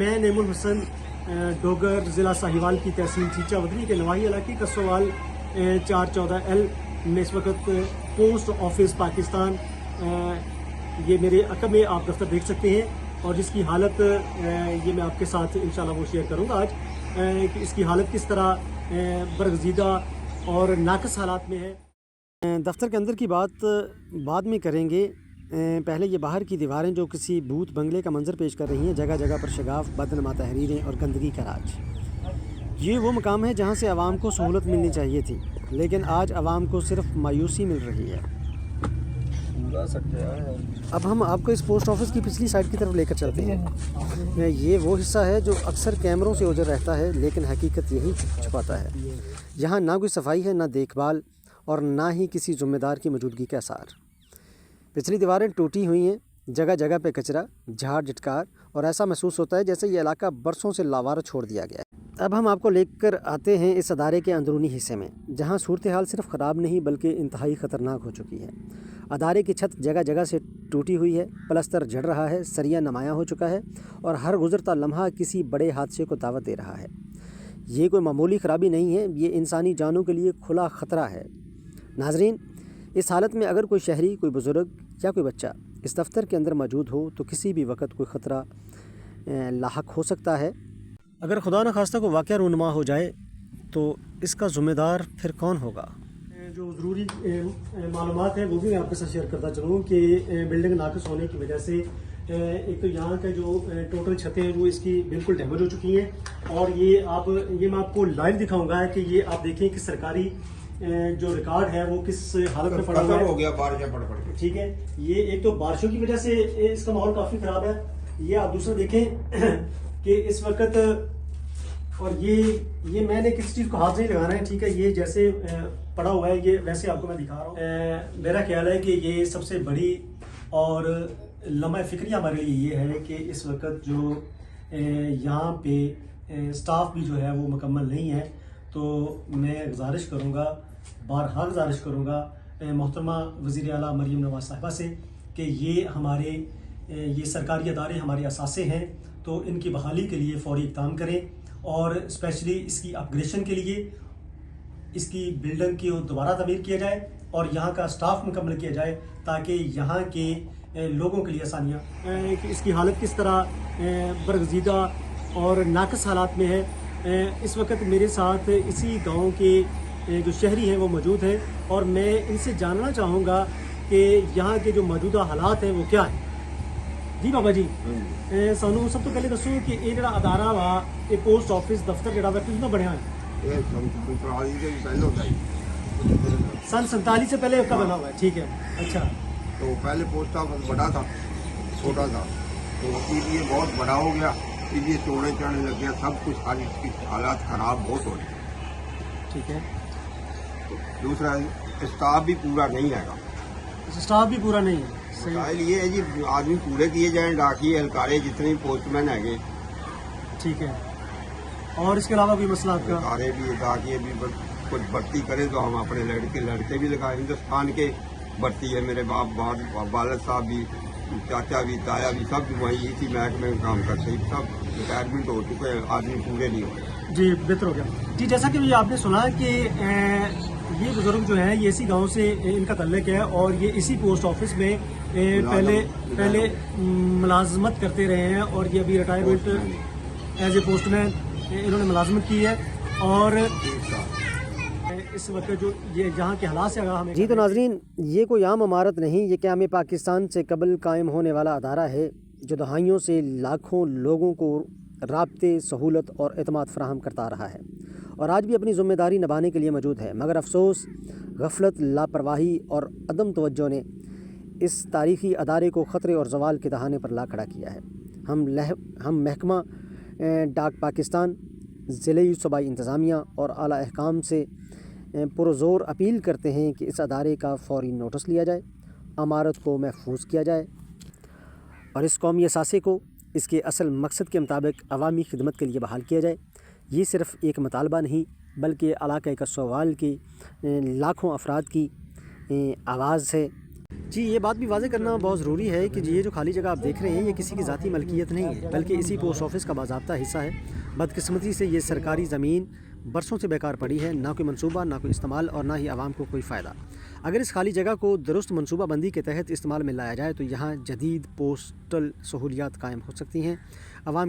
मैं नेमुल हसन डोगर ज़िला साहिवाल की तहसील चीचा वदनी के नवाही इलाके का सवाल 414L में इस वक्त पोस्ट ऑफिस पाकिस्तान ये मेरे अकब में आप दफ्तर देख सकते हैं और जिसकी हालत ये मैं आपके साथ इंशाल्लाह वो शेयर करूँगा आज कि इसकी हालत किस तरह बरगजीदा और नाकस हालात में है। दफ्तर के अंदर की बात बाद में करेंगे, पहले ये बाहर की दीवारें जो किसी भूत बंगले का मंजर पेश कर रही हैं, जगह जगह पर शगाफ, बदनमा तहरीरें और गंदगी का राज। ये वो मकाम है जहाँ से आवाम को सहूलत मिलनी चाहिए थी, लेकिन आज आवाम को सिर्फ मायूसी मिल रही है। अब हम आपको इस पोस्ट ऑफिस की पिछली साइड की तरफ लेकर चलते हैं। ये वो हिस्सा है जो अक्सर कैमरों से ओझल रहता है, लेकिन हकीकत यही छुपाता है। यहाँ ना कोई सफाई है, ना देखभाल और ना ही किसी ज़िम्मेदार की मौजूदगी के आसार। पिछली दीवारें टूटी हुई हैं, जगह जगह पे कचरा, झाड़ झटकार और ऐसा महसूस होता है जैसे ये इलाका बरसों से लावारा छोड़ दिया गया है। अब हम आपको लेकर आते हैं इस अदारे के अंदरूनी हिस्से में, जहाँ सूरत हाल सिर्फ ख़राब नहीं बल्कि इंतहाई ख़तरनाक हो चुकी है। अदारे की छत जगह जगह से टूटी हुई है, प्लस्तर झड़ रहा है, सरिया नुमायाँ हो चुका है और हर गुज़रता लम्हा किसी बड़े हादसे को दावत दे रहा है। ये कोई मामूली ख़राबी नहीं है, ये इंसानी जानों के लिए खुला ख़तरा है। नाज़रीन, इस हालत में अगर कोई शहरी, कोई बुज़ुर्ग या कोई बच्चा इस दफ्तर के अंदर मौजूद हो तो किसी भी वक्त कोई ख़तरा लाहक हो सकता है। अगर खुदा न खास्ता को वाक़या रूनुमा हो जाए तो इसका ज़िम्मेदार फिर कौन होगा? जो ज़रूरी मालूमात हैं वो भी मैं आपके साथ शेयर करता चलूँ कि बिल्डिंग नाक़िस होने की वजह से एक तो यहाँ के जो टोटल छतें हैं वो इसकी बिल्कुल डैमेज हो चुकी हैं और ये मैं आपको लाइव दिखाऊंगा कि ये आप देखें कि सरकारी जो रिकॉर्ड है वो किस हालत में पड़ा हुआ है। हो गया बारिशें पड़ के। ठीक है, ये एक तो बारिशों की वजह से इसका माहौल काफ़ी ख़राब है। ये आप दूसरा देखें कि इस वक्त और ये मैंने किसी चीज़ को हाथ नहीं लगाना है, ठीक है, ये जैसे पड़ा हुआ है ये वैसे आपको मैं दिखा रहा हूँ। मेरा ख्याल है कि ये सबसे बड़ी और लम्हा फ़िक्री हमारे लिए ये है कि इस वक्त जो यहाँ पे स्टाफ भी जो है वो मुकम्मल नहीं है। तो मैं गुजारिश करूँगा, बारहा गुजारिश करूँगा मोहतरमा वज़ीर आला मरीम नवाज़ साहिबा से कि ये हमारे ये सरकारी अदारे हमारे असासे हैं, तो इनकी बहाली के लिए फौरी इक़दाम करें और स्पेशली इसकी अपग्रेडेशन के लिए इसकी बिल्डिंग की दोबारा तमीर किया जाए और यहाँ का स्टाफ मुकम्मल किया जाए ताकि यहाँ के लोगों के लिए आसानियाँ कि इसकी हालत किस तरह बरगजीदा और नाकस हालात में है। इस वक्त मेरे साथ इसी गांव के जो शहरी हैं वो मौजूद हैं और मैं इनसे जानना चाहूँगा कि यहाँ के जो मौजूदा हालात हैं वो क्या है। जी बाबा जी, सानू सब तो पहले दसो कि ये जो अदारा वा ये पोस्ट ऑफिस दफ्तर जो कितना बनया है? सन 47 से पहले का बना हुआ है। ठीक है, अच्छा। तो पहले पोस्ट ऑफिस बड़ा था, छोटा था, तो इसीलिए बहुत बड़ा हो गया, इसलिए तोड़ने चढ़ने लग गया, सब कुछ सारी इसकी हालात खराब बहुत हो रही। ठीक है, दूसरा स्टाफ भी पूरा नहीं है। स्टाफ भी पूरा नहीं है। सही ये है जी, आदमी पूरे किए जाएं, डाकिए हलकारे जितने पोस्टमैन है। ठीक है, और इसके अलावा भी मसला आपका? हलकारे भी, डाकिए भी, कुछ भर्ती करें तो हम अपने लड़के भी लगाए। हिंदुस्तान के भर्ती है, मेरे वालिद साहब भी, चाचा भी, ताया भी, सब वही इसी महकमे में काम करते हैं, सब रिटायरमेंट हो चुके हैं, आदमी पूरे नहीं हो रहे। जी, बेहतर हो गया जी। जैसा कि आपने सुना कि ये बुजुर्ग जो है ये इसी गांव से इनका तल्लुक है और ये इसी पोस्ट ऑफिस में पहले मुलाजमत करते रहे हैं और ये अभी रिटायरमेंट एज ए पोस्टमैन इन्होंने मुलाजमत की है और इस वक्त जो ये जहाँ के हालात से हमें जी। तो नाजरीन, ये कोई आम इमारत नहीं, ये क़याम पाकिस्तान से कबल कायम होने वाला अदारा है जो दहाइयों से लाखों लोगों को राब्ते, सहूलत और एतमाद फराहम करता रहा है और आज भी अपनी ज़िम्मेदारी निभाने के लिए मौजूद है। मगर अफसोस, गफलत, लापरवाही और अदम तवज्जो ने इस तारीख़ी अदारे को ख़तरे और ज़वाल के दहाने पर ला खड़ा किया है। हम महकमा डाक पाकिस्तान, ज़िले सूबाई इंतज़ामिया और आला अहकाम से पुरज़ोर अपील करते हैं कि इस अदारे का फ़ौरी नोटिस लिया जाए, अमारत को महफूज किया जाए और इस कौमी असासे को इसके असल मकसद के मुताबिक अवामी खिदमत के लिए बहाल किया जाए। ये सिर्फ़ एक मतलबा नहीं बल्कि इलाक़े का सवाल की लाखों अफराद की आवाज़ है। جی یہ بات بھی واضح کرنا بہت ضروری ہے کہ یہ جو خالی جگہ آپ دیکھ رہے ہیں یہ کسی کی ذاتی ملکیت نہیں ہے، بلکہ اسی پوسٹ آفس کا باضابطہ حصہ ہے۔ بدقسمتی سے یہ سرکاری زمین برسوں سے بیکار پڑی ہے، نہ کوئی منصوبہ، نہ کوئی استعمال اور نہ ہی عوام کو کوئی فائدہ۔ اگر اس خالی جگہ کو درست منصوبہ بندی کے تحت استعمال میں لایا جائے تو یہاں جدید پوسٹل سہولیات قائم ہو سکتی ہیں، عوام